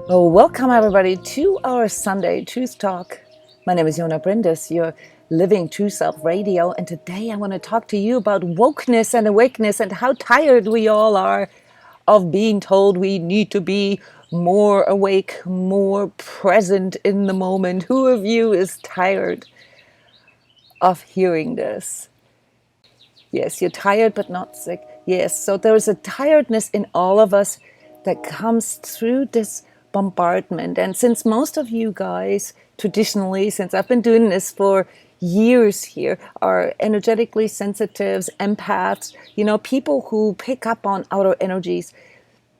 Oh, welcome everybody to our Sunday Truth Talk. My name is Jona Bryndis, your living True Self Radio, and today I want to talk to you about wokeness and awakeness and how tired we all are of being told we need to be more awake, more present in the moment. Who of you is tired of hearing this? Yes, you're tired but not sick. Yes, so there's a tiredness in all of us that comes through this bombardment. And since most of you guys, traditionally, since I've been doing this for years here, are energetically sensitives, empaths, people who pick up on outer energies,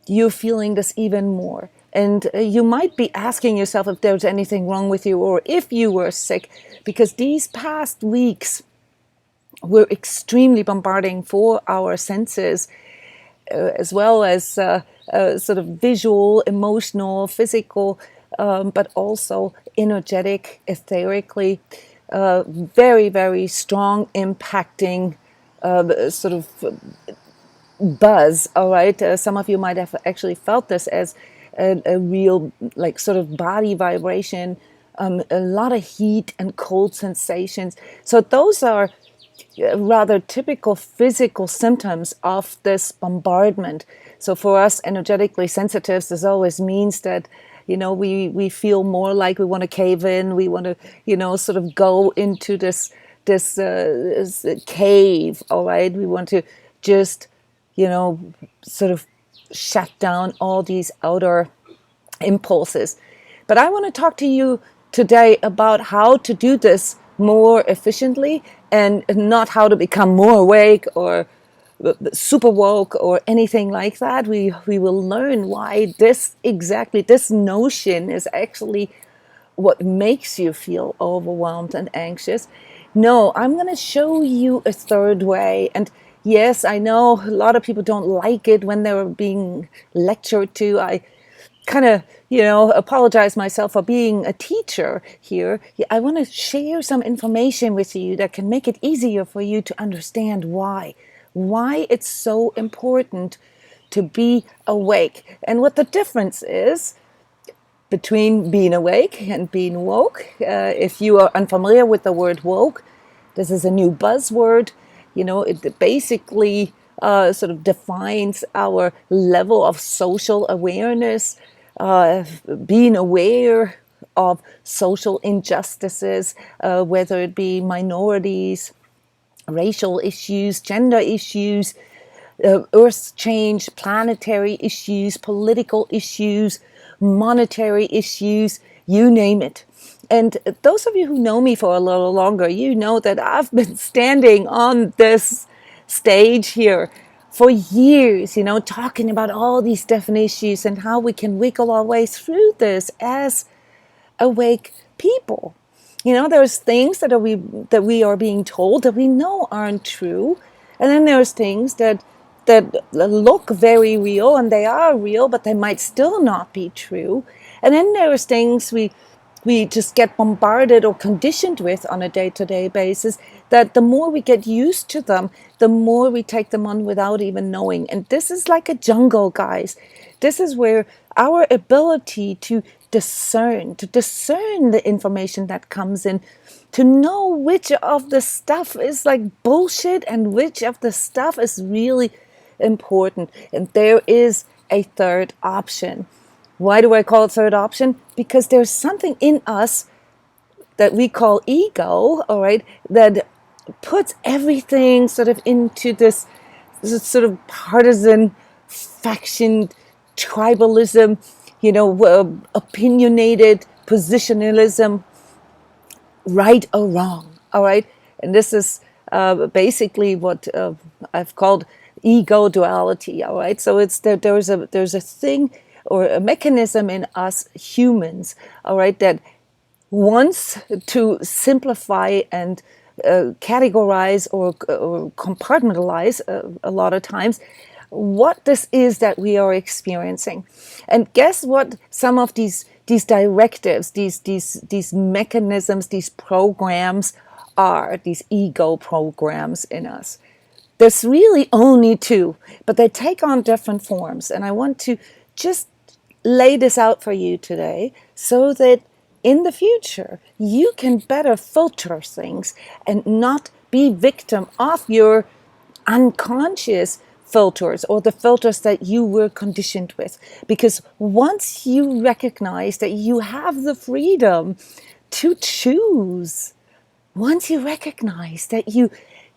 you're feeling this even more. And you might be asking yourself if there's anything wrong with you or if you were sick, because these past weeks, we're extremely bombarding for our senses, as well as sort of visual, emotional, physical, but also energetic, etherically, very, very strong impacting sort of buzz, all right? Some of you might have actually felt this as a real, like, sort of body vibration, a lot of heat and cold sensations. So those are rather typical physical symptoms of this bombardment. So for us energetically sensitives, this always means that, we feel more like we want to cave in, we want to, sort of go into this cave, all right? We want to just, sort of shut down all these outer impulses. But I want to talk to you today about how to do this more efficiently and not how to become more awake or super woke or anything like that. We will learn why this notion is actually what makes you feel overwhelmed and anxious. No, I'm going to show you a third way. And yes, I know a lot of people don't like it when they're being lectured to. I kind of, apologize myself for being a teacher here. I want to share some information with you that can make it easier for you to understand why it's so important to be awake and what the difference is between being awake and being woke. If you are unfamiliar with the word woke, this is a new buzzword. It basically sort of defines our level of social awareness, being aware of social injustices, whether it be minorities, racial issues, gender issues, earth change, planetary issues, political issues, monetary issues, you name it. And those of you who know me for a little longer, you know that I've been standing on this stage here for years, talking about all these different issues and how we can wiggle our way through this as awake people. There's things that we are being told that we know aren't true, and then there's things that look very real, and they are real, but they might still not be true. And then there's things we just get bombarded or conditioned with on a day-to-day basis, that the more we get used to them, the more we take them on without even knowing. And this is like a jungle, guys. This is where our ability to discern the information that comes in, to know which of the stuff is like bullshit and which of the stuff is really important. And there is a third option. Why do I call it third option? Because there's something in us that we call ego, all right, that puts everything sort of into this sort of partisan, faction, tribalism, opinionated positionalism, right or wrong, all right? And this is basically what I've called ego duality, all right? So there's a thing or a mechanism in us humans, all right, that wants to simplify and categorize or compartmentalize a lot of times what this is that we are experiencing. And guess what some of these directives, these mechanisms, these programs are, these ego programs in us. There's really only two, but they take on different forms. And I want to just lay this out for you today so that in the future you can better filter things and not be victim of your unconscious filters or the filters that you were conditioned with. Because once you recognize that you have the freedom to choose, once you recognize that you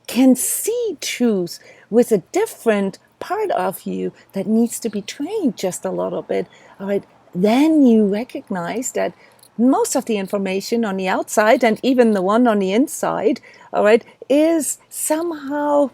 can see truth with a different part of you that needs to be trained just a little bit, all right, then you recognize that most of the information on the outside and even the one on the inside, all right, is somehow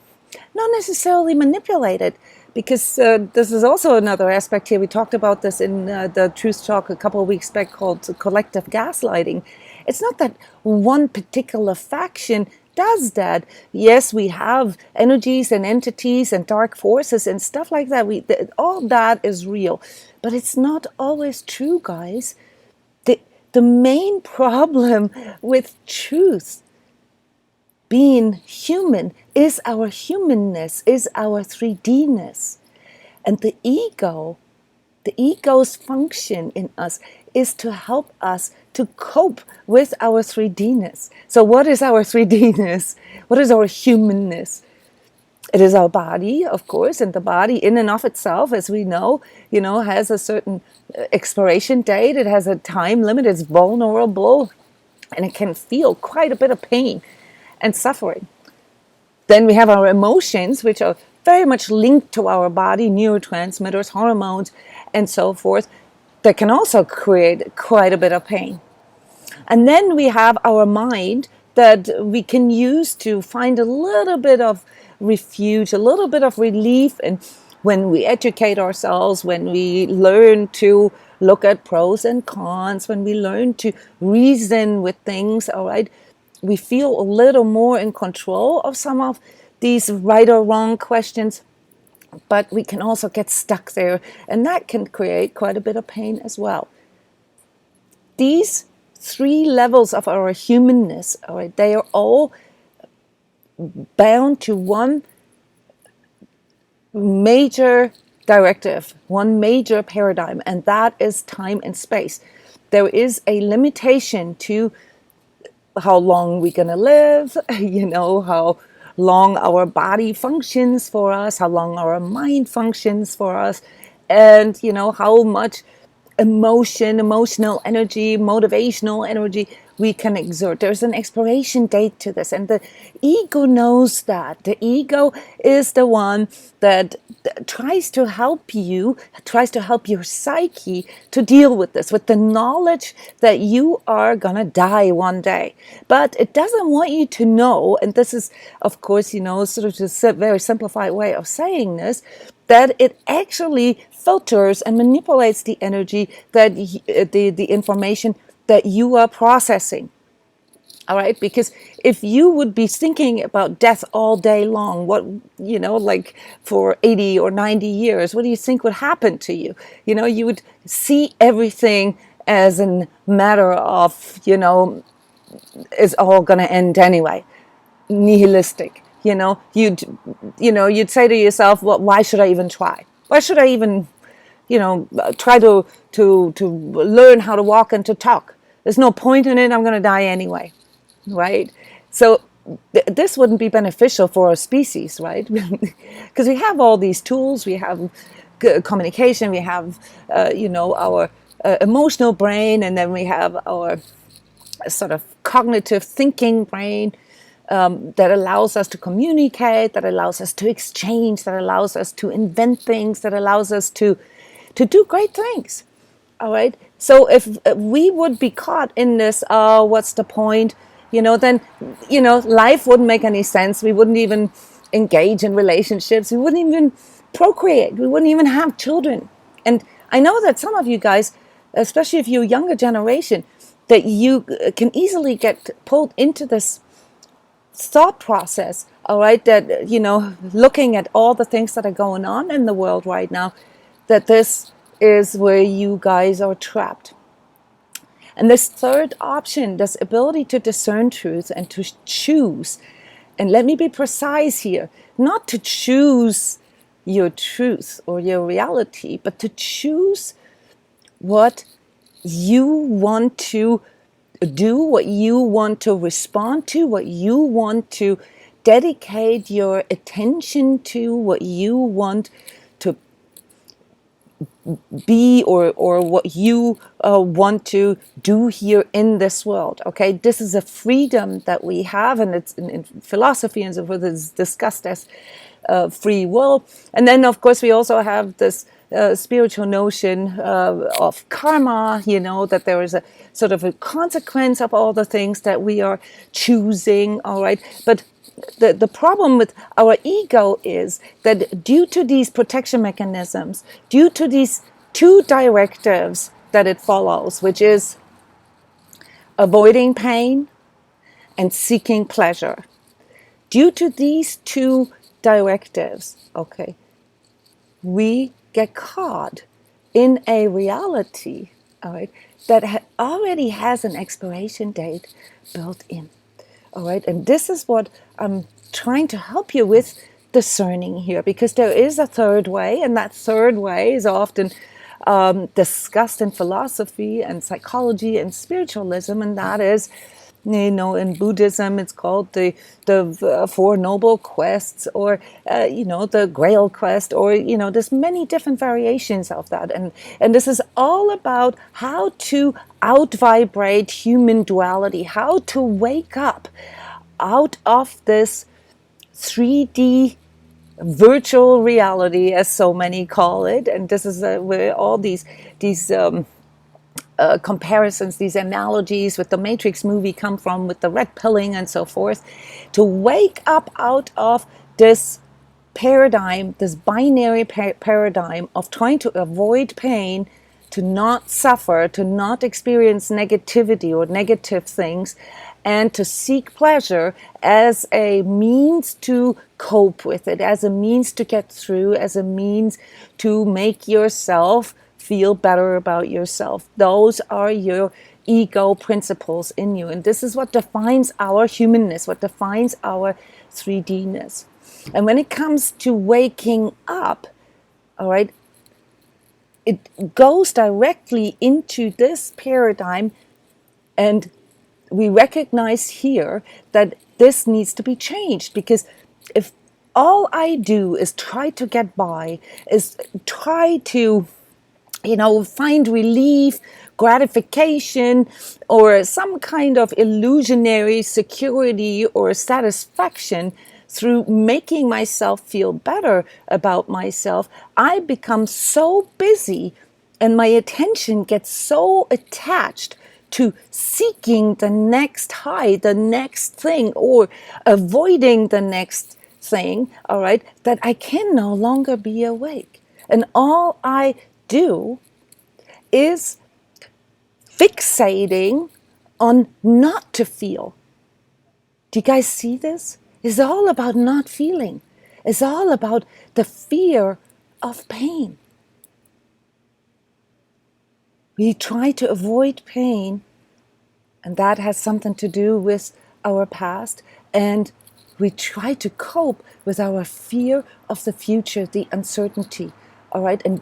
not necessarily manipulated. Because this is also another aspect here. We talked about this in the Truth Talk a couple of weeks back called collective gaslighting. It's not that one particular faction does that. Yes, we have energies and entities and dark forces and stuff like that. All that is real. But it's not always true, guys. The main problem with truth being human is our humanness, is our 3D-ness. And the ego's function in us is to help us to cope with our 3D-ness. So what is our 3D-ness? What is our humanness? It is our body, of course, and the body in and of itself, as we know, has a certain expiration date. It has a time limit. It's vulnerable, and it can feel quite a bit of pain and suffering. Then we have our emotions, which are very much linked to our body, neurotransmitters, hormones, and so forth, that can also create quite a bit of pain. And then we have our mind that we can use to find a little bit of refuge, a little bit of relief. And when we educate ourselves, when we learn to look at pros and cons, when we learn to reason with things, all right, we feel a little more in control of some of these right or wrong questions, but we can also get stuck there, and that can create quite a bit of pain as well. These 3 levels of our humanness, all right, they are all bound to one major directive, one major paradigm, and that is time and space. There is a limitation to how long we're going to live, how long our body functions for us, how long our mind functions for us, and, how much emotional energy, motivational energy we can exert. There's an expiration date to this, and the ego knows that. The ego is the one that tries to help you, tries to help your psyche to deal with this, with the knowledge that you are gonna die one day. But it doesn't want you to know, and this is, of course, sort of just a very simplified way of saying this, that it actually filters and manipulates the energy, that the information that you are processing. All right, because if you would be thinking about death all day long, what, like for 80 or 90 years, what do you think would happen to you? You would see everything as a matter of, it's all going to end anyway. Nihilistic. You'd say to yourself, well, why should I even try? Why should I even, try to learn how to walk and to talk? There's no point in it. I'm going to die anyway, right? So this wouldn't be beneficial for our species, right? Because we have all these tools. We have communication. We have, our emotional brain, and then we have our sort of cognitive thinking brain. That allows us to communicate, that allows us to exchange, that allows us to invent things, that allows us to do great things. All right. So if we would be caught in this, what's the point? Then, life wouldn't make any sense. We wouldn't even engage in relationships. We wouldn't even procreate. We wouldn't even have children. And I know that some of you guys, especially if you're younger generation, that you can easily get pulled into this thought process, all right, that, looking at all the things that are going on in the world right now, that this is where you guys are trapped. And this third option, this ability to discern truth and to choose, and let me be precise here, not to choose your truth or your reality, but to choose what you want to do, what you want to respond to, what you want to dedicate your attention to, what you want to be, or what you want to do here in this world. Okay, this is a freedom that we have, and it's in philosophy and so forth, it's discussed as free will. And then of course we also have this spiritual notion of karma, that there is a sort of a consequence of all the things that we are choosing. All right, but the problem with our ego is that due to these protection mechanisms, due to these two directives that it follows, which is avoiding pain and seeking pleasure, due to these two directives, okay, we get caught in a reality, all right, that already has an expiration date built in. All right, and this is what I'm trying to help you with discerning here, because there is a third way, and that third way is often discussed in philosophy and psychology and spiritualism, and that is, in Buddhism, it's called the Four Noble Quests, or the Grail Quest, or there's many different variations of that, and this is all about how to out-vibrate human duality, how to wake up out of this 3D virtual reality, as so many call it, and this is where all these comparisons, these analogies with the Matrix movie come from, with the red pilling and so forth, to wake up out of this paradigm, this binary paradigm of trying to avoid pain, to not suffer, to not experience negativity or negative things, and to seek pleasure as a means to cope with it, as a means to get through, as a means to make yourself feel better about yourself. Those are your ego principles in you. And this is what defines our humanness, what defines our 3D-ness. And when it comes to waking up, all right, it goes directly into this paradigm, and we recognize here that this needs to be changed, because if all I do is try to get by, is try to find relief, gratification, or some kind of illusionary security or satisfaction through making myself feel better about myself, I become so busy and my attention gets so attached to seeking the next high, the next thing, or avoiding the next thing, all right, that I can no longer be awake. And all I do is fixating on not to feel. Do you guys see this? It's all about not feeling. It's all about the fear of pain. We try to avoid pain, and that has something to do with our past, and we try to cope with our fear of the future, the uncertainty, all right? And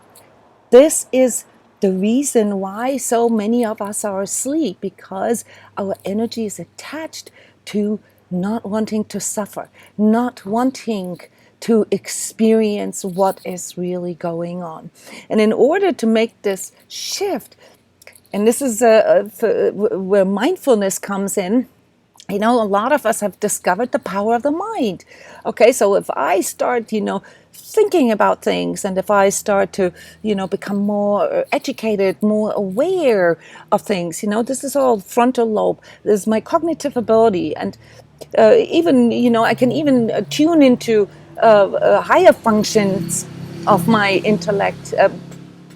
this is the reason why so many of us are asleep, because our energy is attached to not wanting to suffer, not wanting to experience what is really going on. And in order to make this shift, and this is where mindfulness comes in, a lot of us have discovered the power of the mind. Okay, so if I start, thinking about things, and if I start to, become more educated, more aware of things, this is all frontal lobe. This is my cognitive ability, and even, I can even tune into higher functions of my intellect,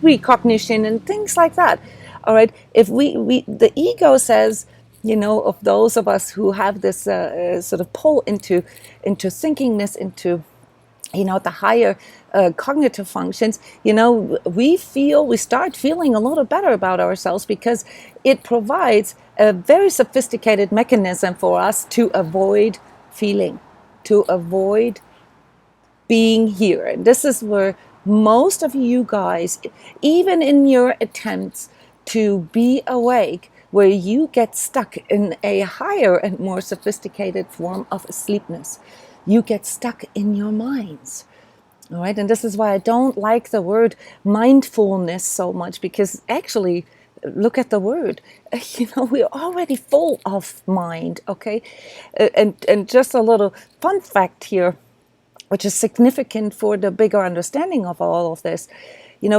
precognition, and things like that. All right, if we the ego says, of those of us who have this sort of pull into thinkingness, into the higher cognitive functions, we start feeling a little better about ourselves, because it provides a very sophisticated mechanism for us to avoid feeling, to avoid being here. And this is where most of you guys, even in your attempts to be awake, where you get stuck in a higher and more sophisticated form of asleepness, you get stuck in your minds. All right, and this is why I don't like the word mindfulness so much, because actually, look at the word. We're already full of mind. Okay, and just a little fun fact here, which is significant for the bigger understanding of all of this.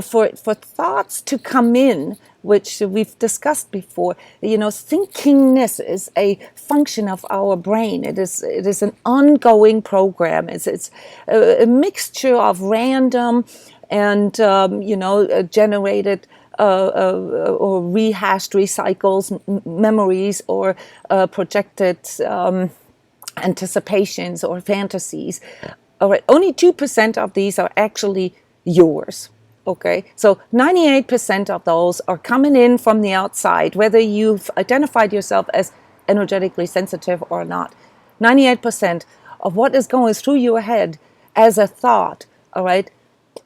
For thoughts to come in, which we've discussed before, thinkingness is a function of our brain. It is an ongoing program. It's a mixture of random and generated or rehashed recycles, memories, or projected anticipations or fantasies. All right, only 2% of these are actually yours. Okay, so 98% of those are coming in from the outside, whether you've identified yourself as energetically sensitive or not. 98% of what is going through your head as a thought, all right,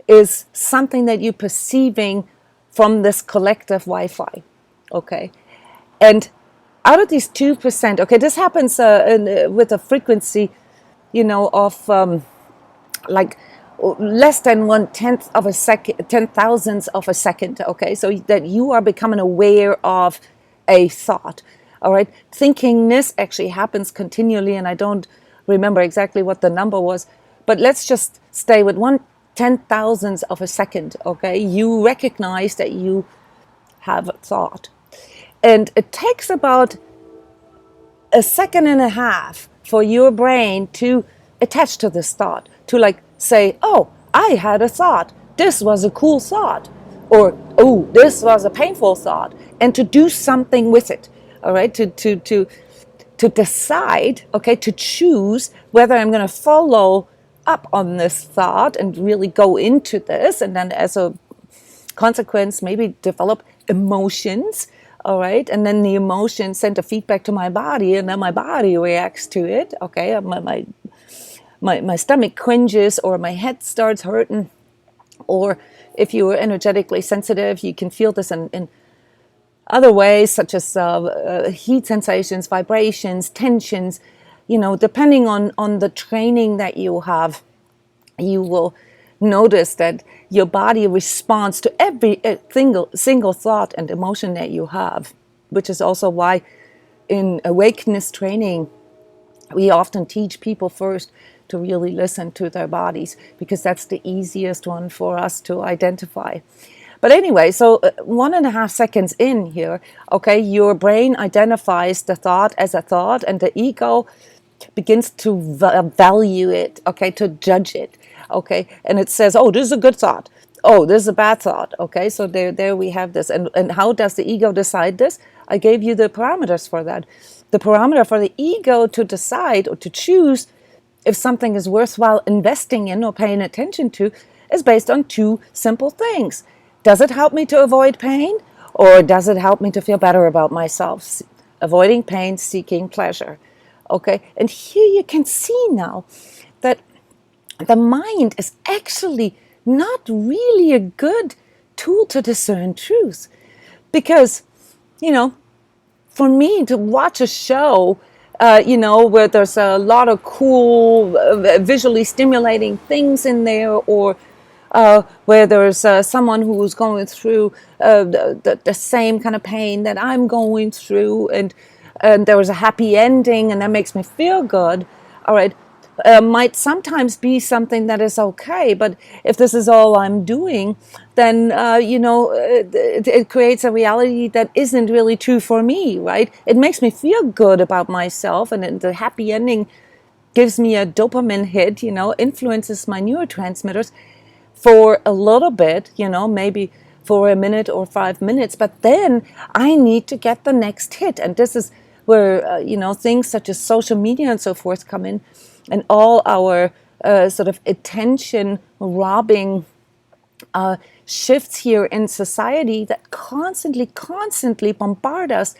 is something that you're perceiving from this collective Wi-Fi. Okay, and out of these 2%, okay, this happens with a frequency, of like less than 1/10 of a second, 10,000ths of a second. Okay, so that you are becoming aware of a thought. All right, thinkingness actually happens continually, and I don't remember exactly what the number was, but let's just stay with 1/10,000th of a second. Okay, you recognize that you have a thought, and it takes about a second and a half for your brain to attach to this thought, to say, oh, I had a thought, this was a cool thought, or oh, this was a painful thought, and to do something with it. All right, to decide, okay, to choose whether I'm going to follow up on this thought and really go into this, and then as a consequence maybe develop emotions. All right, and then the emotions send a feedback to my body, and then my body reacts to it. Okay, my stomach cringes, or my head starts hurting, or if you are energetically sensitive, you can feel this in other ways, such as heat sensations, vibrations, tensions. Depending on the training that you have, you will notice that your body responds to every single thought and emotion that you have, which is also why in awakeness training, we often teach people first to really listen to their bodies, because that's the easiest one for us to identify. But anyway, so 1.5 seconds in here, okay, your brain identifies the thought as a thought, and the ego begins to value it, okay, to judge it, okay, and it says, oh, this is a good thought, oh, this is a bad thought, okay, so there we have this. And how does the ego decide this? I gave you the parameters for that. The parameter for the ego to decide or to choose if something is worthwhile investing in or paying attention to is based on 2 simple things. Does it help me to avoid pain, or does it help me to feel better about myself? Avoiding pain, seeking pleasure. Okay, and here you can see now that the mind is actually not really a good tool to discern truth. Because, for me to watch a show, where there's a lot of cool, visually stimulating things in there, or where there's someone who's going through the same kind of pain that I'm going through, and there was a happy ending, and that makes me feel good. All right, might sometimes be something that is okay, but if this is all I'm doing, then it creates a reality that isn't really true for me, right? It makes me feel good about myself, and the happy ending gives me a dopamine hit, influences my neurotransmitters for a little bit, maybe for a minute or 5 minutes, but then I need to get the next hit. And this is where, things such as social media and so forth come in, and all our sort of attention robbing shifts here in society that constantly bombard us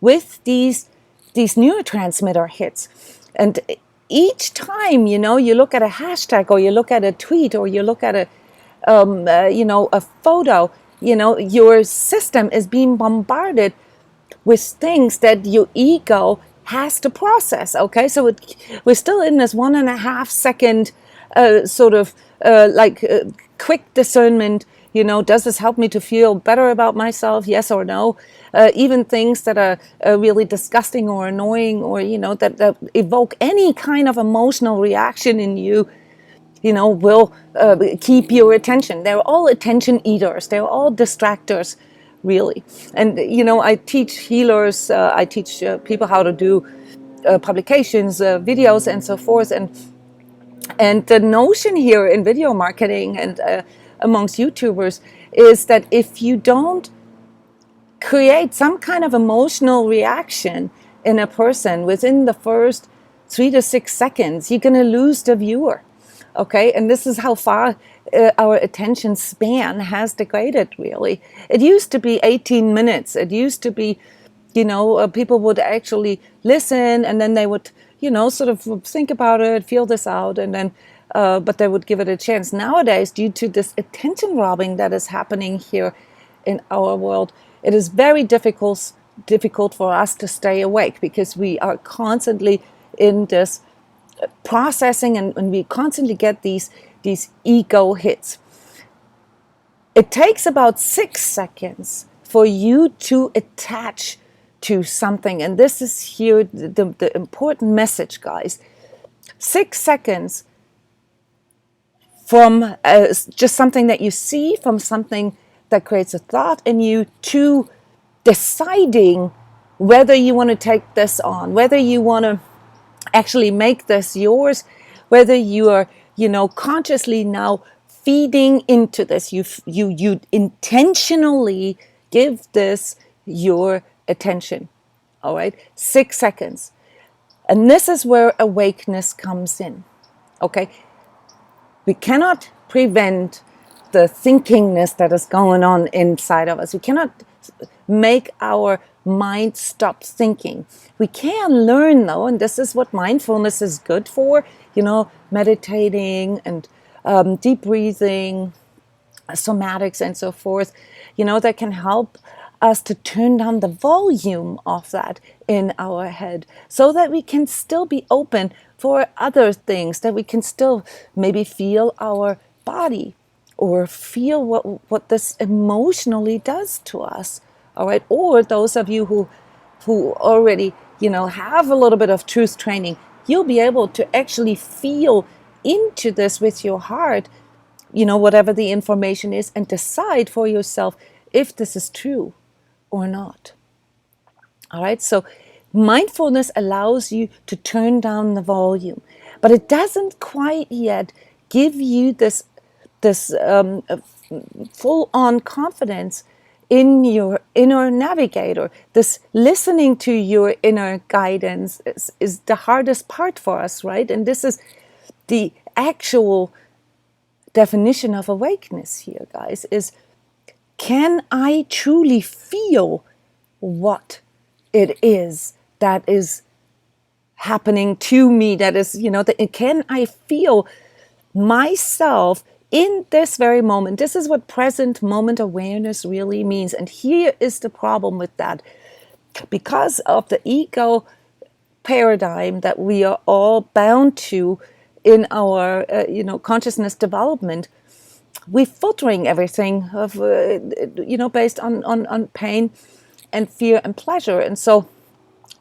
with these neurotransmitter hits. And each time, you look at a hashtag, or you look at a tweet, or you look at a photo, your system is being bombarded with things that your ego has to process. Okay, so we're still in this 1.5 second sort of quick discernment. Does this help me to feel better about myself? Yes or no? Even things that are really disgusting or annoying, or that evoke any kind of emotional reaction in you, will keep your attention. They're all attention eaters. They're all distractors, really. And I teach healers. I teach people how to do publications, videos, and so forth. And the notion here in video marketing and amongst YouTubers is that if you don't create some kind of emotional reaction in a person within the first 3 to 6 seconds, you're going to lose the viewer. Okay, and this is how far our attention span has degraded, really. It used to be 18 minutes. It used to be, people would actually listen, and then they would, sort of think about it, feel this out, and then, but they would give it a chance. Nowadays, due to this attention robbing that is happening here in our world, it is very difficult for us to stay awake, because we are constantly in this processing, and we constantly get these ego hits. It takes about 6 seconds for you to attach to something, and this is here the important message, guys. 6 seconds from just something that you see, from something that creates a thought in you, to deciding whether you want to take this on, whether you want to actually make this yours, whether you are, consciously now feeding into this. You intentionally give this your attention. All right, 6 seconds. And this is where awakeness comes in. Okay, we cannot prevent the thinkingness that is going on inside of us. We cannot make our mind stop thinking. We can learn, though, and this is what mindfulness is good for, meditating and deep breathing, somatics, and so forth, that can help us to turn down the volume of that in our head, so that we can still be open for other things, that we can still maybe feel our body, or feel what this emotionally does to us. All right, or those of you who already, have a little bit of truth training, you'll be able to actually feel into this with your heart, whatever the information is, and decide for yourself if this is true or not. All right, so mindfulness allows you to turn down the volume, but it doesn't quite yet give you this full-on confidence in your inner navigator. This listening to your inner guidance is the hardest part for us, right? And this is the actual definition of awakeness here, guys, is, can I truly feel what it is that is happening to me? That is, can I feel myself in this very moment? This is what present moment awareness really means. And here is the problem with that. Because of the ego paradigm that we are all bound to in our, consciousness development, we're filtering everything of, based on pain and fear and pleasure. And so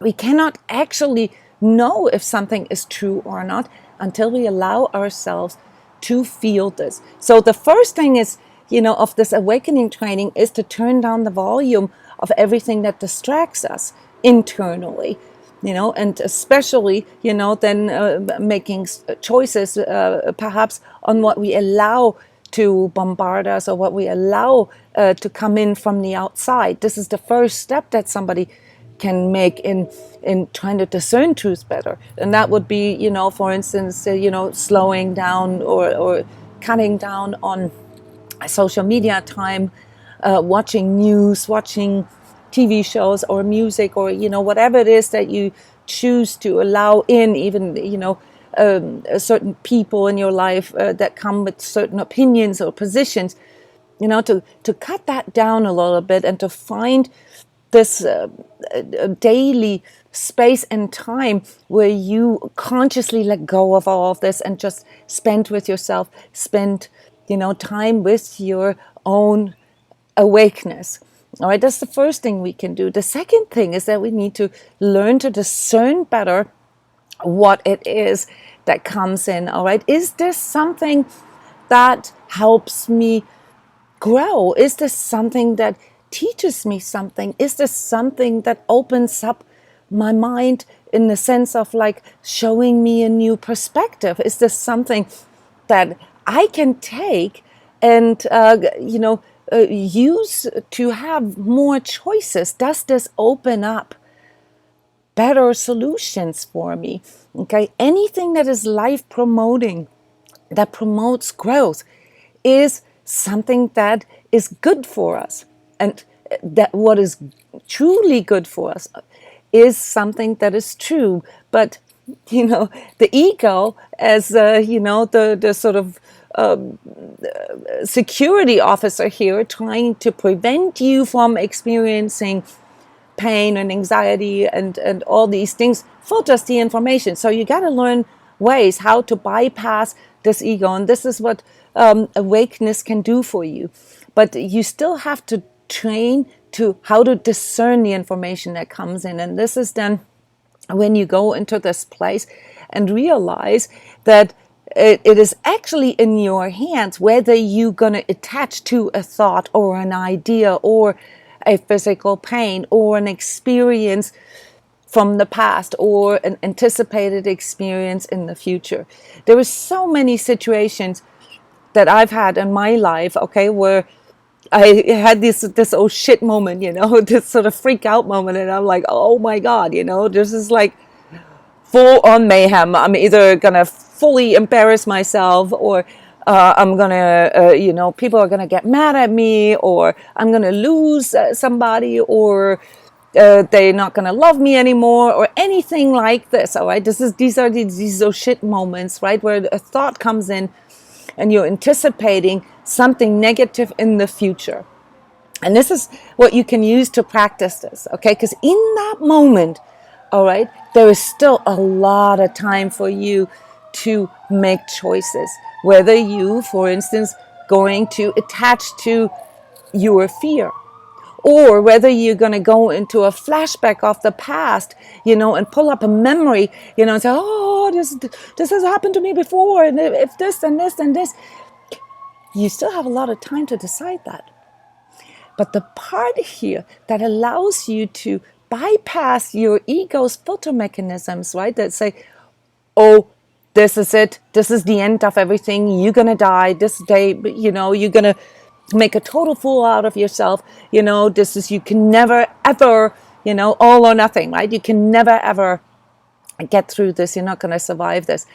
we cannot actually know if something is true or not until we allow ourselves to feel this. So the first thing is, of this awakening training, is to turn down the volume of everything that distracts us internally, and especially, then making choices perhaps on what we allow to bombard us, or what we allow to come in from the outside. This is the first step that somebody can make in trying to discern truth better. And that would be, for instance, slowing down or cutting down on social media time, watching news, watching TV shows or music, or, whatever it is that you choose to allow in, even, certain people in your life that come with certain opinions or positions, to cut that down a little bit and to find this daily space and time where you consciously let go of all of this and just spend with yourself, spend time with your own awakeness. All right, that's the first thing we can do. The second thing is that we need to learn to discern better what it is that comes in. All right, is this something that helps me grow? Is this something that teaches me something? Is this something that opens up my mind in the sense of like showing me a new perspective? Is this something that I can take and use to have more choices? Does this open up better solutions for me? Okay, anything that is life promoting, that promotes growth, is something that is good for us. And that what is truly good for us is something that is true. But the ego, as the sort of security officer here, trying to prevent you from experiencing pain and anxiety and all these things, filters the information. So you got to learn ways how to bypass this ego, and this is what awakeness can do for you. But you still have to train to how to discern the information that comes in, and this is then when you go into this place and realize that it is actually in your hands whether you're going to attach to a thought or an idea or a physical pain or an experience from the past or an anticipated experience in the future. There are so many situations that I've had in my life, okay, where I had this oh shit moment, this sort of freak out moment, and I'm like, oh my God, this is like full on mayhem. I'm either gonna fully embarrass myself, or I'm gonna, people are gonna get mad at me, or I'm gonna lose somebody, or they're not gonna love me anymore, or anything like this. All right, these are these oh shit moments, right, where a thought comes in, and you're anticipating something negative in the future. And this is what you can use to practice this, okay? Because in that moment, all right, there is still a lot of time for you to make choices. Whether you, for instance, going to attach to your fear, or whether you're going to go into a flashback of the past, and pull up a memory, and say, oh, this has happened to me before, and if this and this and this. You still have a lot of time to decide that. But the part here that allows you to bypass your ego's filter mechanisms, right, that say, oh, this is it, this is the end of everything, you're going to die this day, you're going to make a total fool out of yourself, this is, you can never ever, all or nothing, right? You can never ever get through this, you're not going to survive this.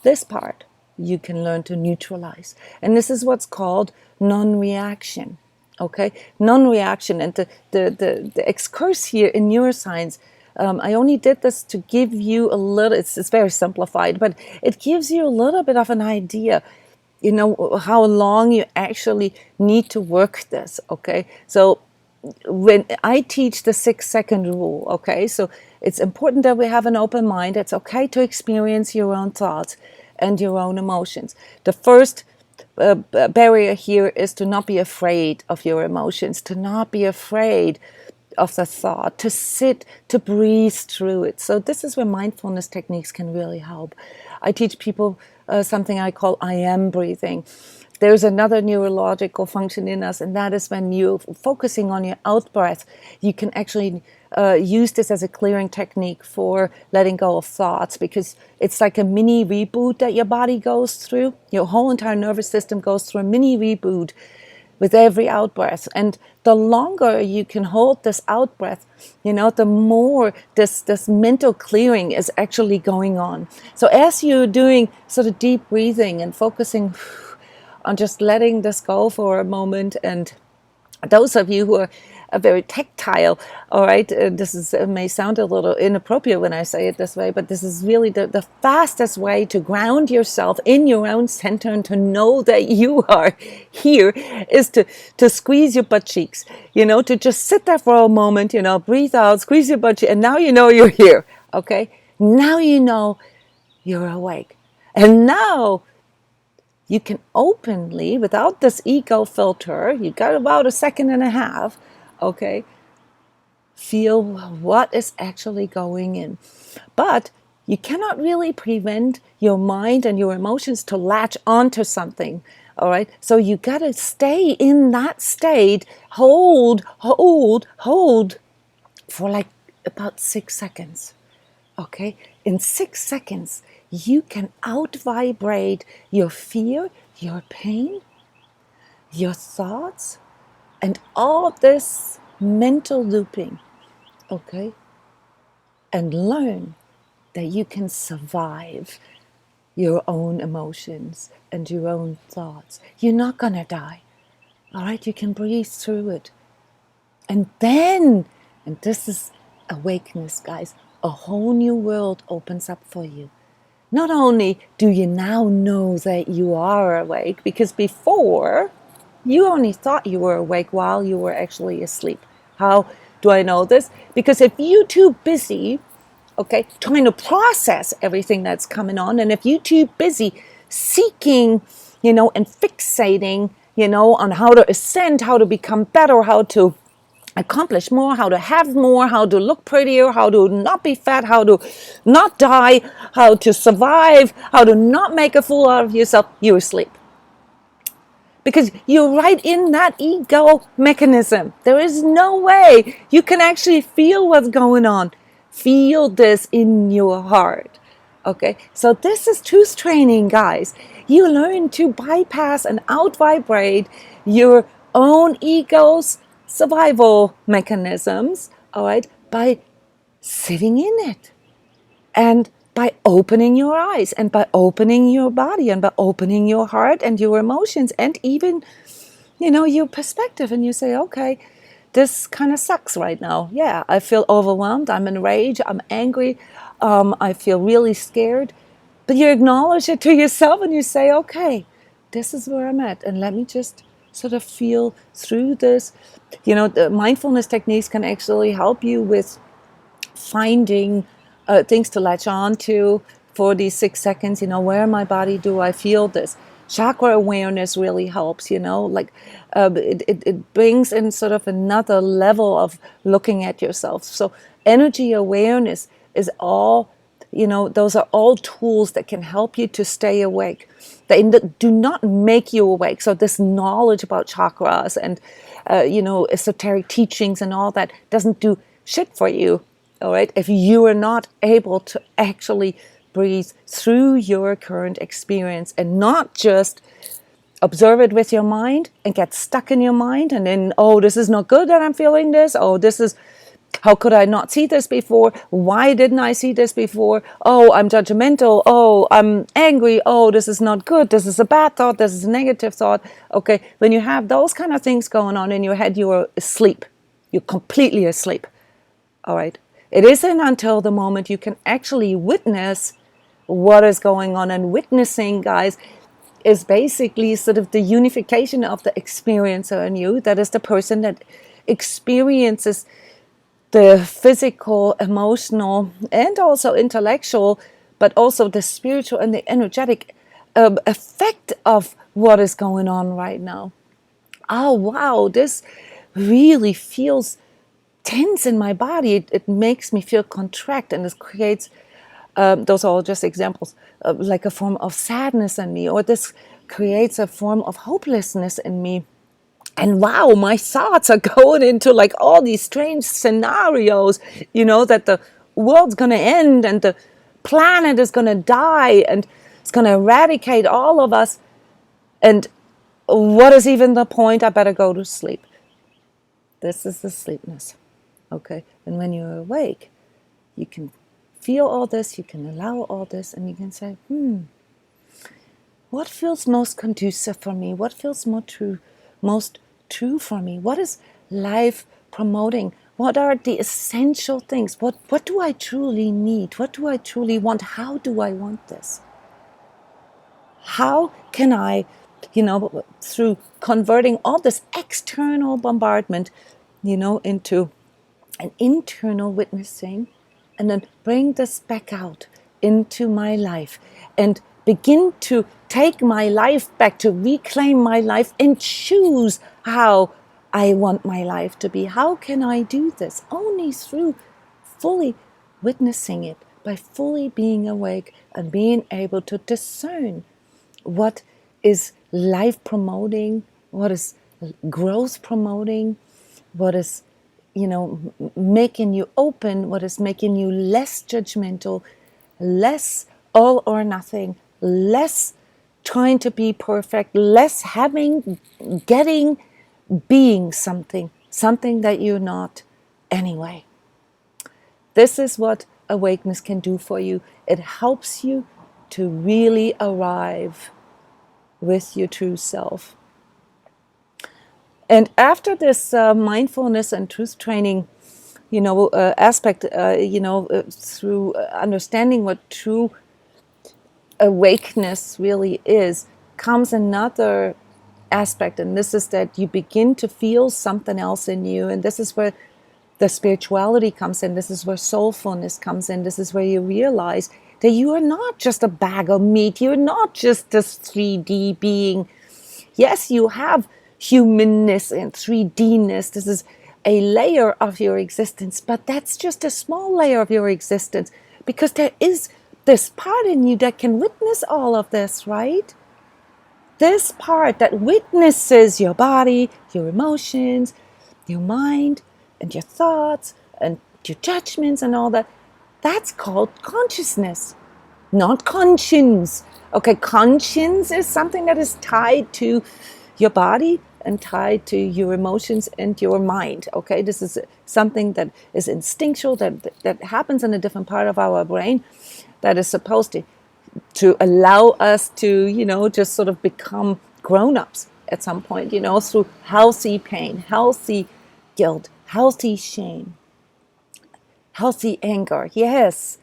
This part you can learn to neutralize. And this is what's called non-reaction, okay? Non-reaction. And the excurse here in neuroscience, I only did this to give you a little, it's very simplified, but it gives you a little bit of an idea, how long you actually need to work this, okay? So when I teach the 6-second rule, okay, so it's important that we have an open mind. It's okay to experience your own thoughts and your own emotions. The first barrier here is to not be afraid of your emotions, to not be afraid of the thought, to sit, to breathe through it. So this is where mindfulness techniques can really help. I teach people something I call I am breathing. There's another neurological function in us, and that is when you're focusing on your out breath, you can actually use this as a clearing technique for letting go of thoughts, because it's like a mini reboot that your body goes through. Your whole entire nervous system goes through a mini reboot with every out breath. And the longer you can hold this out breath, the more this mental clearing is actually going on. So as you're doing sort of deep breathing and focusing on just letting this go for a moment, and those of you who are very tactile. All right, this is may sound a little inappropriate when I say it this way, but this is really the fastest way to ground yourself in your own center and to know that you are here is to squeeze your butt cheeks, to just sit there for a moment, breathe out, squeeze your butt cheeks, and now you know you're here. Okay, now you know you're awake, and now you can openly, without this ego filter, you got about a second and a half, okay, feel what is actually going in. But you cannot really prevent your mind and your emotions to latch onto something, all right? So you got to stay in that state, hold for like about 6 seconds, okay? In 6 seconds, you can out-vibrate your fear, your pain, your thoughts, and all this mental looping, okay? And learn that you can survive your own emotions and your own thoughts. You're not gonna die, all right? You can breathe through it. And then, and this is awakeness, guys, a whole new world opens up for you. Not only do you now know that you are awake, because before you only thought you were awake while you were actually asleep. How do I know this? Because if you're too busy, okay, trying to process everything that's coming on, and if you're too busy seeking, and fixating, on how to ascend, how to become better, how to accomplish more, how to have more, how to look prettier, how to not be fat, how to not die, how to survive, how to not make a fool out of yourself, you're asleep. Because you're right in that ego mechanism. There is no way you can actually feel what's going on. Feel this in your heart. Okay, so this is truth training, guys. You learn to bypass and out-vibrate your own ego's survival mechanisms, all right, by sitting in it and by opening your eyes and by opening your body and by opening your heart and your emotions and even, your perspective. And you say, okay, this kind of sucks right now. Yeah, I feel overwhelmed. I'm in rage. I'm angry. I feel really scared. But you acknowledge it to yourself and you say, okay, this is where I'm at. And let me just sort of feel through this. The mindfulness techniques can actually help you with finding things to latch on to for these 6 seconds. Where in my body do I feel this? Chakra awareness really helps, it brings in sort of another level of looking at yourself. So energy awareness is all, those are all tools that can help you to stay awake. They do not make you awake. So this knowledge about chakras and, esoteric teachings and all that doesn't do shit for you, all right? If you are not able to actually breathe through your current experience and not just observe it with your mind and get stuck in your mind and then, oh, this is not good that I'm feeling this. Oh, this is, how could I not see this before? Why didn't I see this before? Oh, I'm judgmental. Oh, I'm angry. Oh, this is not good. This is a bad thought. This is a negative thought. Okay, when you have those kind of things going on in your head, you're asleep. You're completely asleep. All right. It isn't until the moment you can actually witness what is going on. And witnessing, guys, is basically sort of the unification of the experiencer in you. That is the person that experiences the physical, emotional, and also intellectual, but also the spiritual and the energetic effect of what is going on right now. Oh, wow, this really feels tense in my body. It makes me feel contract, and it creates, those are all just examples, like a form of sadness in me, or this creates a form of hopelessness in me. And wow, my thoughts are going into like all these strange scenarios, that the world's going to end and the planet is going to die and it's going to eradicate all of us. And what is even the point? I better go to sleep. This is the sleepness. Okay. And when you're awake, you can feel all this, you can allow all this, and you can say, what feels most conducive for me? What feels most true for me? What is life promoting? What are the essential things? What do I truly need? What do I truly want? How do I want this? How can I, through converting all this external bombardment, into an internal witnessing, and then bring this back out into my life and begin to take my life back, to reclaim my life and choose how I want my life to be? How can I do this? Only through fully witnessing it, by fully being awake and being able to discern what is life promoting, what is growth promoting, what is making you open, what is making you less judgmental, less all or nothing, less trying to be perfect, less getting, being something that you're not anyway. This is what awakeness can do for you. It helps you to really arrive with your true self. And after this mindfulness and truth training, aspect, through understanding what true awakeness really is, comes another aspect, and this is that you begin to feel something else in you, and this is where the spirituality comes in. This is where soulfulness comes in. This is where you realize that you are not just a bag of meat. You're not just this 3D being. Yes, you have humanness and 3D-ness. This is a layer of your existence, but that's just a small layer of your existence, because there is this part in you that can witness all of this, right? This part that witnesses your body, your emotions, your mind, and your thoughts, and your judgments and all that, that's called consciousness, not conscience. Okay, conscience is something that is tied to your body and tied to your emotions and your mind. Okay, this is something that is instinctual, that happens in a different part of our brain, that is supposed to allow us to, just sort of become grown-ups at some point, through healthy pain, healthy guilt, healthy shame, healthy anger. Yes,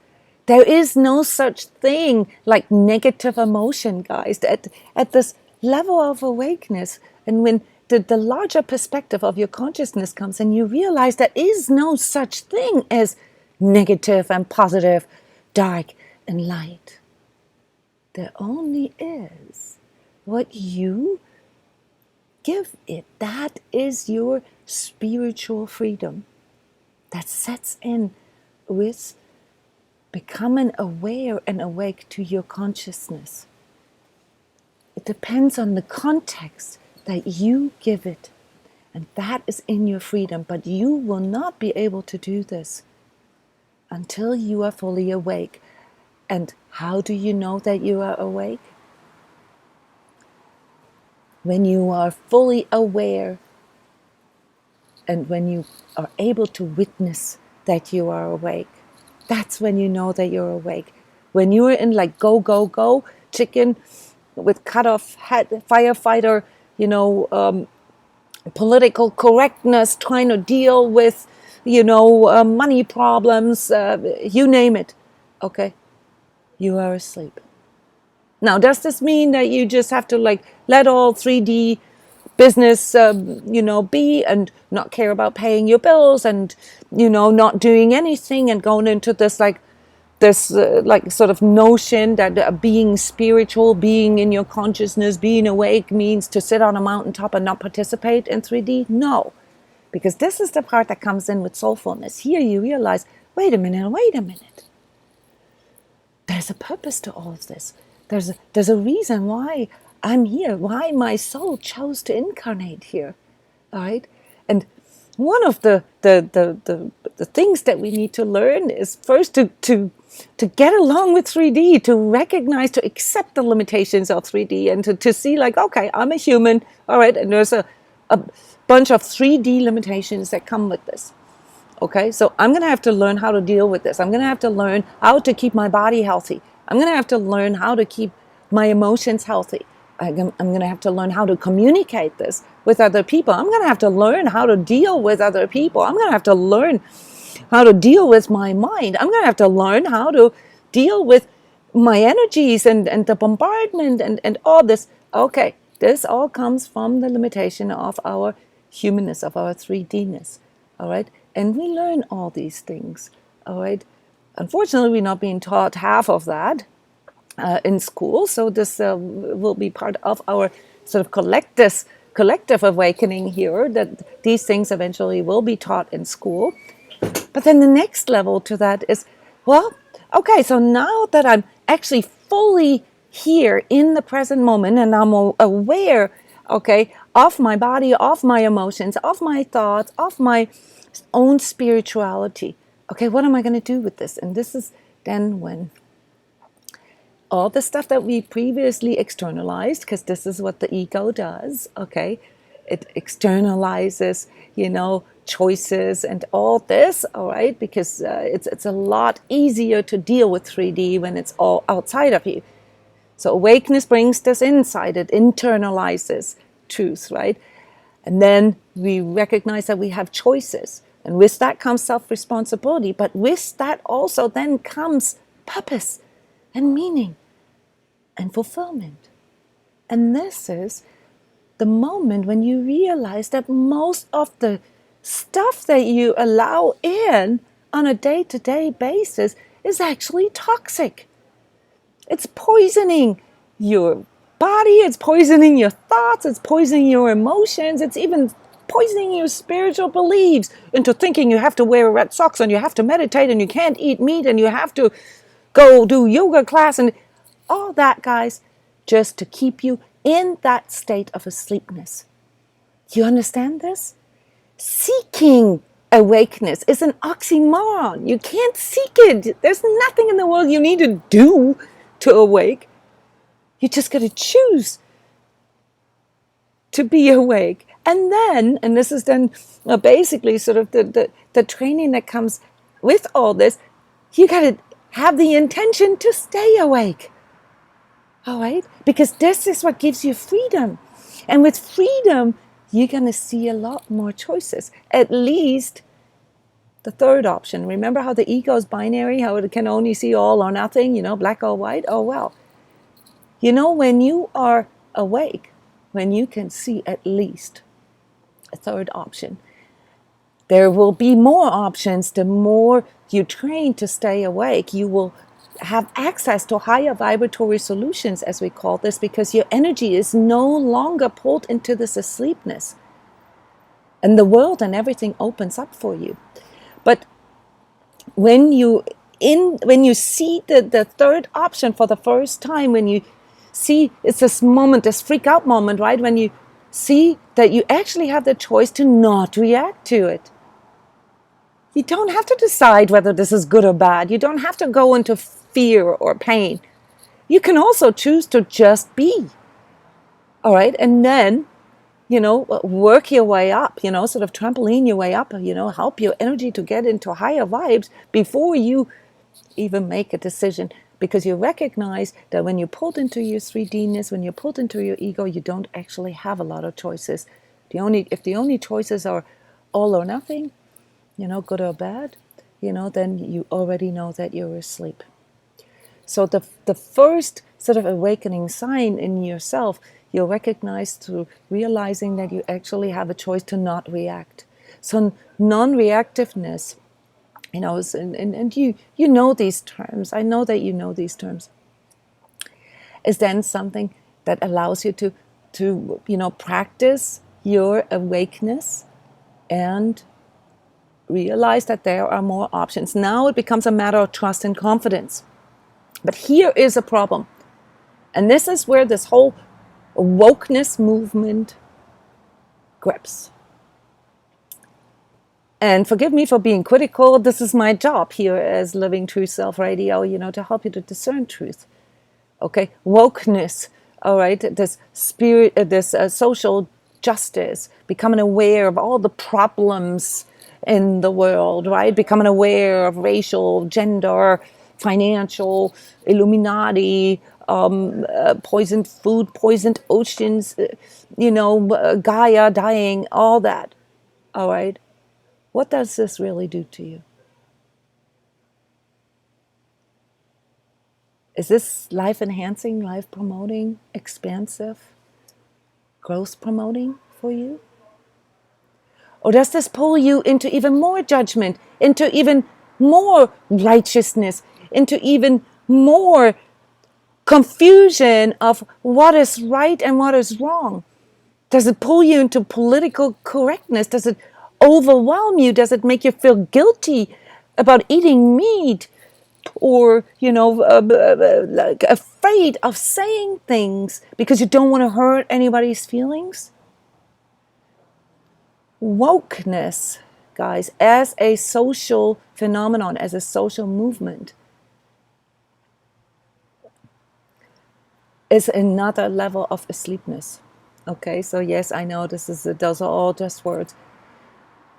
there is no such thing like negative emotion, guys. At this level of awakeness, and when the larger perspective of your consciousness comes in, you realize there is no such thing as negative and positive, dark and light. There only is what you give it. That is your spiritual freedom that sets in with becoming aware and awake to your consciousness. It depends on the context that you give it, and that is in your freedom. But you will not be able to do this until you are fully awake. And how do you know that you are awake? When you are fully aware, and when you are able to witness that you are awake, that's when you know that you're awake. When you're in like go, go, go, chicken with cut off head, firefighter, political correctness, trying to deal with, money problems, you name it. Okay, you are asleep. Now, does this mean that you just have to let all 3D business, be, and not care about paying your bills, and, not doing anything, and going into this sort of notion that being spiritual, being in your consciousness, being awake means to sit on a mountaintop and not participate in 3D? No, because this is the part that comes in with soulfulness. Here you realize, wait a minute. There's a purpose to all of this. There's a reason why I'm here, why my soul chose to incarnate here. All right? And one of the things that we need to learn is first to get along with 3D, to recognize, to accept the limitations of 3D, and to see okay, I'm a human, all right, and there's a bunch of 3D limitations that come with this. Okay, so I'm going to have to learn how to deal with this. I'm going to have to learn how to keep my body healthy. I'm going to have to learn how to keep my emotions healthy. I'm going to have to learn how to communicate this with other people. I'm going to have to learn how to deal with other people. I'm going to have to learn how to deal with my mind. I'm going to have to learn how to deal with my energies and the bombardment and all this. Okay, this all comes from the limitation of our humanness, of our 3D-ness. All right, and we learn all these things. All right, unfortunately, we're not being taught half of that in school. So this will be part of our sort of collective awakening here, that these things eventually will be taught in school. But then the next level to that is, well, okay, so now that I'm actually fully here in the present moment and I'm aware, okay, of my body, of my emotions, of my thoughts, of my own spirituality. Okay, what am I going to do with this? And this is then when all the stuff that we previously externalized, because this is what the ego does, okay? It externalizes, choices and all this, all right? Because it's a lot easier to deal with 3D when it's all outside of you. So awakeness brings this inside, it internalizes truth, right? And then we recognize that we have choices. And with that comes self-responsibility, but with that also then comes purpose and meaning and fulfillment. And this is the moment when you realize that most of the stuff that you allow in on a day-to-day basis is actually toxic. It's poisoning your body, it's poisoning your thoughts, it's poisoning your emotions, it's even poisoning your spiritual beliefs into thinking you have to wear red socks and you have to meditate and you can't eat meat and you have to go do yoga class and all that, guys, just to keep you in that state of asleepness. Do you understand this? Seeking awakeness is an oxymoron. You can't seek it. There's nothing in the world you need to do to awake. You just got to choose to be awake. And then, and this is then basically sort of the training that comes with all this, you got to have the intention to stay awake. All right? Because this is what gives you freedom. And with freedom, you're going to see a lot more choices. At least the third option. Remember how the ego is binary, how it can only see all or nothing, black or white? Oh, well. When you are awake, when you can see at least a third option, there will be more options. The more you train to stay awake, you will have access to higher vibratory solutions, as we call this, because your energy is no longer pulled into this asleepness. And the world and everything opens up for you. But when you see the third option for the first time, when you see it's this moment, this freak out moment, right? When you see that you actually have the choice to not react to it. You don't have to decide whether this is good or bad. You don't have to go into fear or pain. You can also choose to just be. All right. And then, work your way up, sort of trampoline your way up, help your energy to get into higher vibes before you even make a decision. Because you recognize that when you're pulled into your 3D-ness, when you're pulled into your ego, you don't actually have a lot of choices. If the only choices are all or nothing, good or bad, then you already know that you're asleep. So the first sort of awakening sign in yourself, you'll recognize through realizing that you actually have a choice to not react. So non-reactiveness, and you know these terms. I know that you know these terms. Is then something that allows you to practice your awakeness and realize that there are more options. Now it becomes a matter of trust and confidence. But here is a problem. And this is where this whole wokeness movement grips. And forgive me for being critical. This is my job here as Living True Self Radio, to help you to discern truth. Okay, wokeness, all right, this spirit, this social justice, becoming aware of all the problems in the world, right? Becoming aware of racial, gender, financial, Illuminati, poisoned food, poisoned oceans, Gaia dying, all that. All right. What does this really do to you? Is this life enhancing, life promoting, expansive, growth promoting for you? Or does this pull you into even more judgment, into even more righteousness, into even more confusion of what is right and what is wrong? Does it pull you into political correctness? Does it overwhelm you? Does it make you feel guilty about eating meat? Or, like afraid of saying things because you don't want to hurt anybody's feelings? Wokeness, guys, as a social phenomenon, as a social movement, is another level of asleepness. Okay, so yes, I know those are all just words.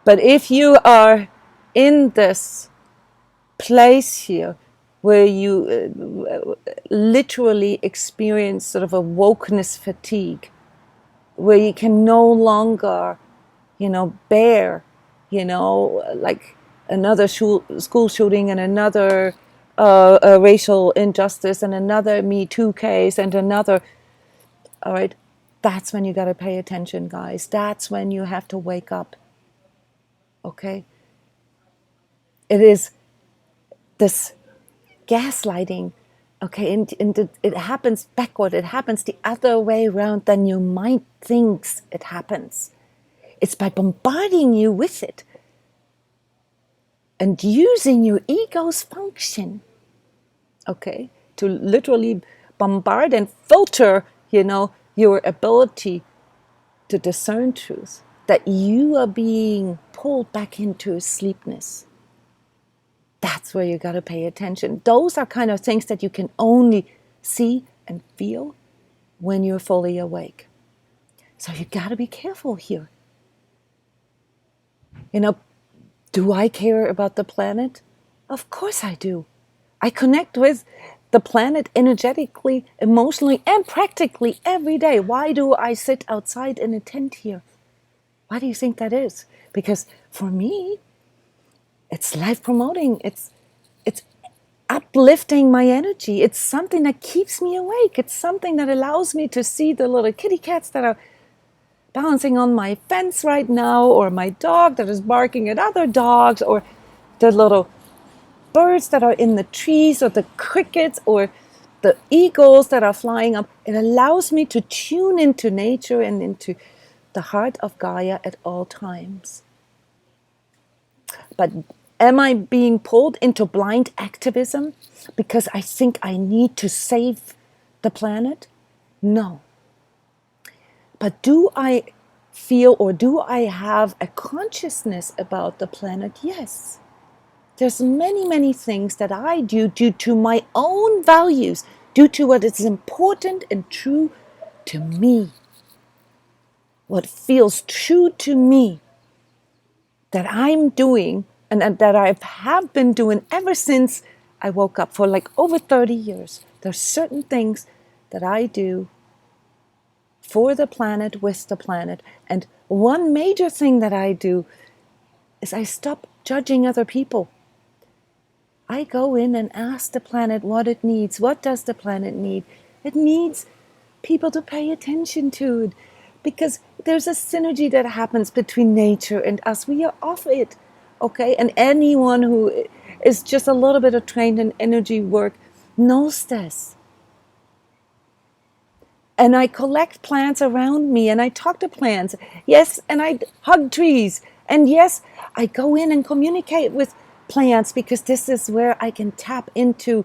But if you are in this place here where you literally experience sort of a wokeness fatigue, where you can no longer, bear, like another school shooting and another racial injustice and another Me Too case and another, all right, that's when you got to pay attention, guys. That's when you have to wake up, okay? It is this gaslighting, okay, and it happens backward. It happens the other way around than your mind thinks it happens. It's by bombarding you with it and using your ego's function, okay, to literally bombard and filter, your ability to discern truth, that you are being pulled back into sleepness. That's where you got to pay attention. Those are kind of things that you can only see and feel when you're fully awake. So you got to be careful here. Do I care about the planet? Of course I do. I connect with the planet energetically, emotionally, and practically every day. Why do I sit outside in a tent here? Why do you think that is? Because for me, it's life promoting. It's uplifting my energy. It's something that keeps me awake. It's something that allows me to see the little kitty cats that are bouncing on my fence right now, or my dog that is barking at other dogs, or the little birds that are in the trees, or the crickets, or the eagles that are flying up. It allows me to tune into nature and into the heart of Gaia at all times. But am I being pulled into blind activism because I think I need to save the planet? No. But do I feel, or do I have a consciousness about the planet? Yes. There's many things that I do due to my own values, due to what is important and true to me. What feels true to me that I'm doing, and that I have been doing ever since I woke up for like over 30 years. There's certain things that I do for the planet, with the planet. And one major thing that I do is I stop judging other people. I go in and ask the planet what it needs. What does the planet need? It needs people to pay attention to it, because there's a synergy that happens between nature and us. We are of it, okay? And anyone who is just a little bit of trained in energy work knows this. And I collect plants around me, and I talk to plants. Yes, and I hug trees. And yes, I go in and communicate with plants, because this is where I can tap into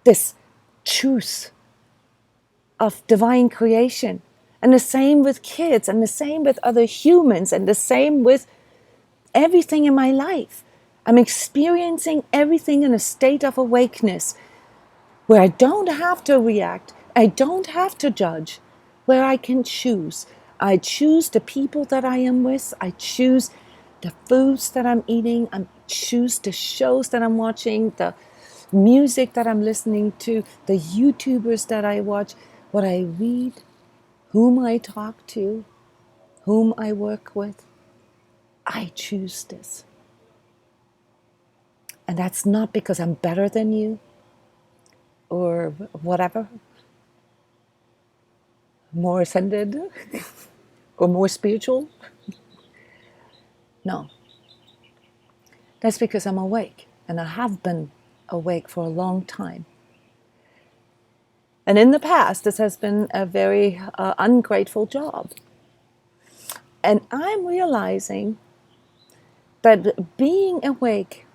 this truth of divine creation. And the same with kids, and the same with other humans, and the same with everything in my life. I'm experiencing everything in a state of awakeness, where I don't have to react. I don't have to judge, where I can choose. I choose the people that I am with. I choose the foods that I'm eating. I choose the shows that I'm watching, the music that I'm listening to, the YouTubers that I watch, what I read, whom I talk to, whom I work with. I choose this. And that's not because I'm better than you or whatever, more ascended or more spiritual. No. That's because I'm awake, and I have been awake for a long time. And in the past, this has been a very ungrateful job. And I'm realizing that being awake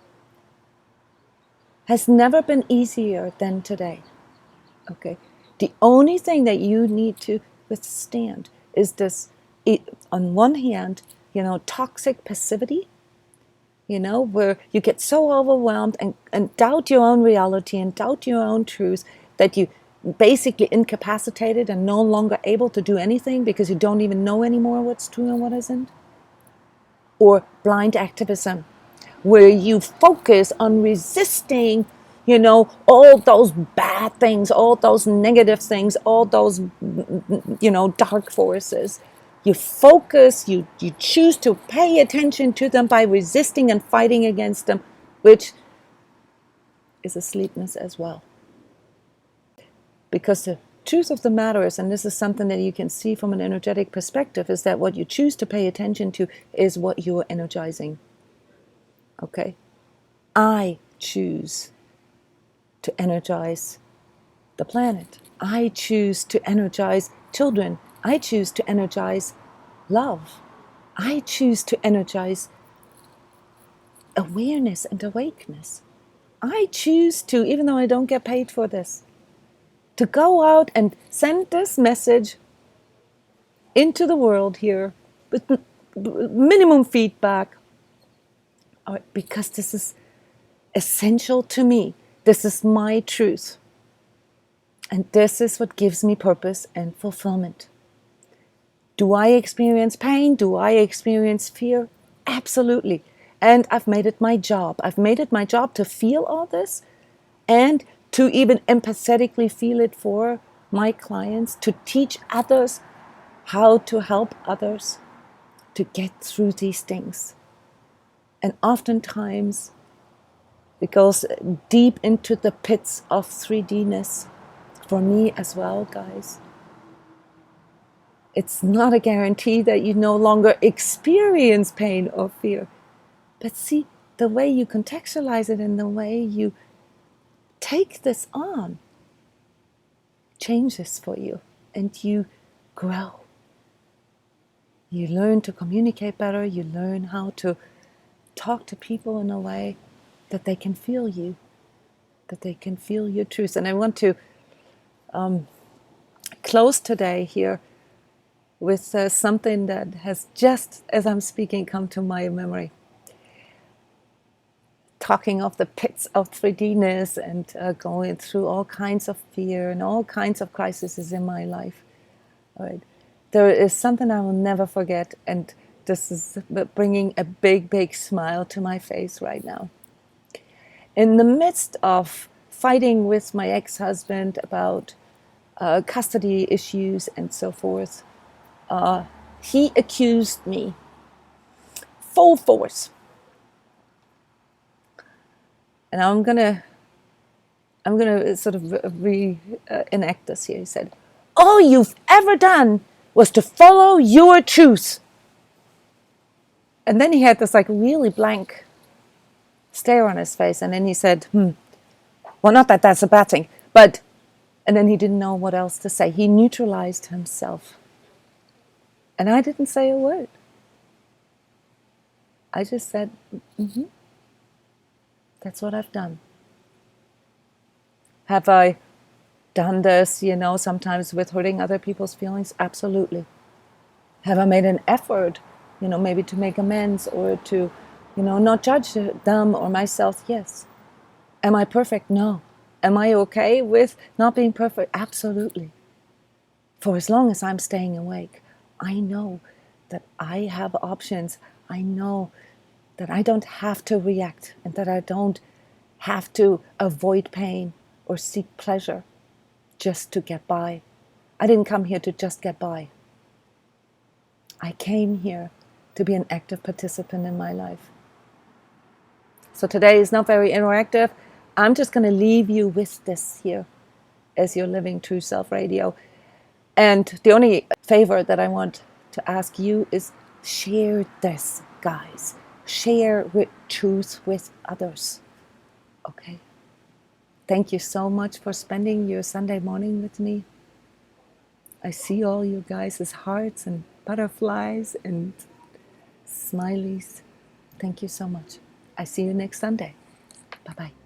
has never been easier than today. Okay? The only thing that you need to withstand is this, on one hand, toxic passivity, where you get so overwhelmed and doubt your own reality and doubt your own truth that you basically incapacitated and no longer able to do anything because you don't even know anymore what's true and what isn't. Or blind activism, where you focus on resisting, all those bad things, all those negative things, all those, dark forces. You focus, you choose to pay attention to them by resisting and fighting against them, which is asleepness as well. Because the truth of the matter is, and this is something that you can see from an energetic perspective, is that what you choose to pay attention to is what you are energizing. Okay? I choose to energize the planet. I choose to energize children. I choose to energize love. I choose to energize awareness and awakeness. I choose to, even though I don't get paid for this, to go out and send this message into the world here with minimum feedback, because this is essential to me. This is my truth. And this is what gives me purpose and fulfillment. Do I experience pain? Do I experience fear? Absolutely. And I've made it my job. I've made it my job to feel all this and to even empathetically feel it for my clients, to teach others how to help others to get through these things. And oftentimes it goes deep into the pits of 3D-ness for me as well, guys. It's not a guarantee that you no longer experience pain or fear. But see, the way you contextualize it and the way you take this on changes for you, and you grow. You learn to communicate better. You learn how to talk to people in a way that they can feel you, that they can feel your truth. And I want to close today here with something that has just, as I'm speaking, come to my memory. Talking of the pits of 3D-ness and going through all kinds of fear and all kinds of crises in my life. All right. There is something I will never forget, and this is bringing a big, big smile to my face right now. In the midst of fighting with my ex-husband about custody issues and so forth, he accused me full force. And I'm gonna sort of reenact this here. He said, "All you've ever done was to follow your truth." And then he had this like really blank stare on his face, and then he said, "Well, not that that's a bad thing, but," and then he didn't know what else to say. He neutralized himself. And I didn't say a word. I just said, that's what I've done. Have I done this, sometimes with hurting other people's feelings? Absolutely. Have I made an effort, maybe to make amends or to, not judge them or myself? Yes. Am I perfect? No. Am I okay with not being perfect? Absolutely. For as long as I'm staying awake, I know that I have options. I know that I don't have to react and that I don't have to avoid pain or seek pleasure just to get by. I didn't come here to just get by. I came here to be an active participant in my life. So today is not very interactive. I'm just going to leave you with this here as you're living True Self Radio. And the only favor that I want to ask you is share this, guys. Share truth with others. Okay? Thank you so much for spending your Sunday morning with me. I see all you guys' hearts and butterflies and smileys. Thank you so much. I see you next Sunday. Bye-bye.